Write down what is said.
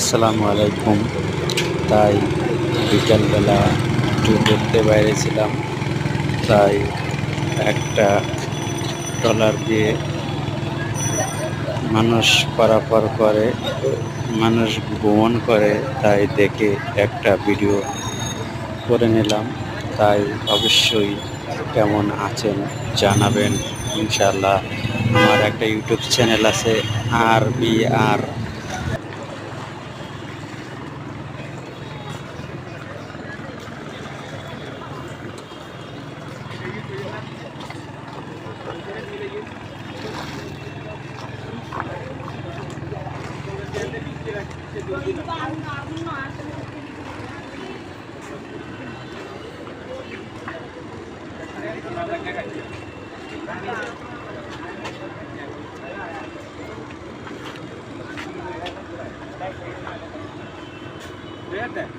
আসসালামু আলাইকুম। তাই বিকালবেলা একটু ঘুরতে বাইরেছিলাম। তাই একটা ট্রলার দিয়ে মানুষ পারাপার করে, মানুষ ভ্রমণ করে, তাই দেখে একটা ভিডিও করে নিলাম। তাই অবশ্যই কেমন আছেন জানাবেন ইনশাআল্লাহ। আমার একটা ইউটিউব চ্যানেল আছে RBR।